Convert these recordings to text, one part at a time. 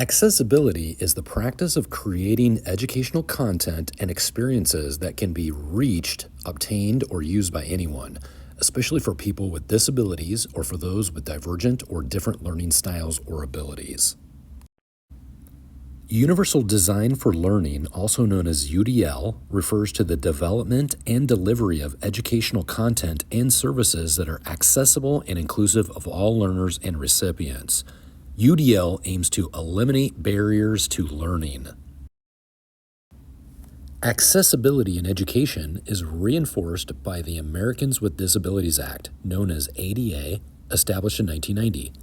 Accessibility is the practice of creating educational content and experiences that can be reached, obtained, or used by anyone, especially for people with disabilities or for those with divergent or different learning styles or abilities. Universal Design for Learning, also known as UDL, refers to the development and delivery of educational content and services that are accessible and inclusive of all learners and recipients. UDL aims to eliminate barriers to learning. Accessibility in education is reinforced by the Americans with Disabilities Act, known as ADA, established in 1990.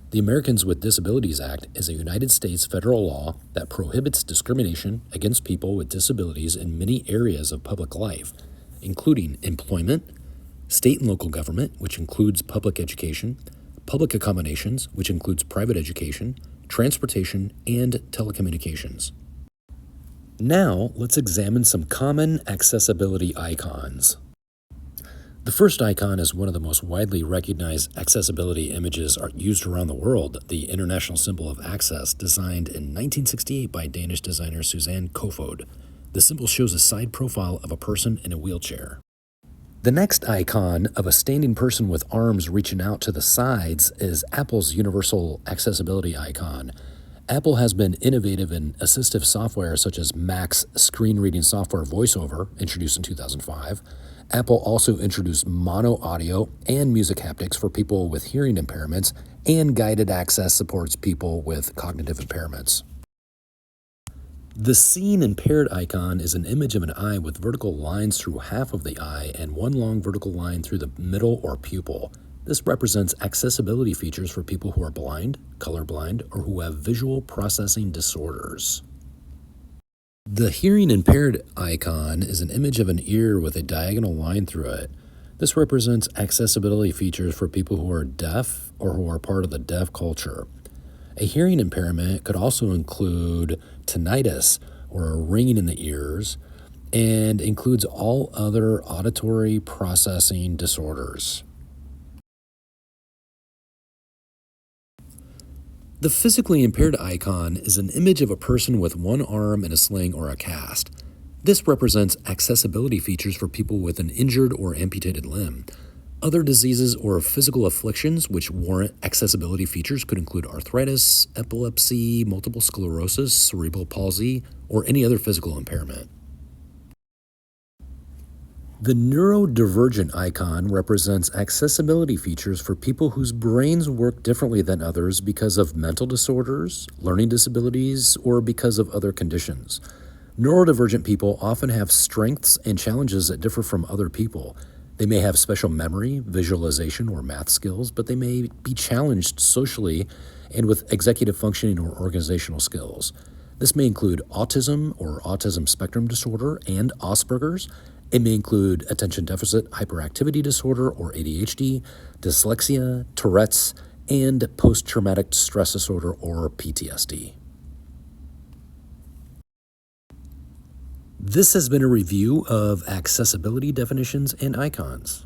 The Americans with Disabilities Act is a United States federal law that prohibits discrimination against people with disabilities in many areas of public life, including employment, state and local government, which includes public education, public accommodations, which includes private education, transportation, and telecommunications. Now, let's examine some common accessibility icons. The first icon is one of the most widely recognized accessibility images used around the world, the International Symbol of Access, designed in 1968 by Danish designer Suzanne Kofod. The symbol shows a side profile of a person in a wheelchair. The next icon of a standing person with arms reaching out to the sides is Apple's universal accessibility icon. Apple has been innovative in assistive software such as Mac's screen reading software VoiceOver, introduced in 2005. Apple also introduced mono audio and music haptics for people with hearing impairments, and guided access supports people with cognitive impairments. The seeing impaired icon is an image of an eye with vertical lines through half of the eye and one long vertical line through the middle or pupil. This represents accessibility features for people who are blind, colorblind, or who have visual processing disorders. The hearing impaired icon is an image of an ear with a diagonal line through it. This represents accessibility features for people who are deaf or who are part of the deaf culture. A hearing impairment could also include tinnitus, or a ringing in the ears, and includes all other auditory processing disorders. The physically impaired icon is an image of a person with one arm in a sling or a cast. This represents accessibility features for people with an injured or amputated limb. Other diseases or physical afflictions which warrant accessibility features could include arthritis, epilepsy, multiple sclerosis, cerebral palsy, or any other physical impairment. The neurodivergent icon represents accessibility features for people whose brains work differently than others because of mental disorders, learning disabilities, or because of other conditions. Neurodivergent people often have strengths and challenges that differ from other people. They may have special memory, visualization, or math skills, but they may be challenged socially and with executive functioning or organizational skills. This may include autism or autism spectrum disorder and Asperger's. It may include attention deficit hyperactivity disorder or ADHD, dyslexia, Tourette's, and post-traumatic stress disorder or PTSD. This has been a review of accessibility definitions and icons.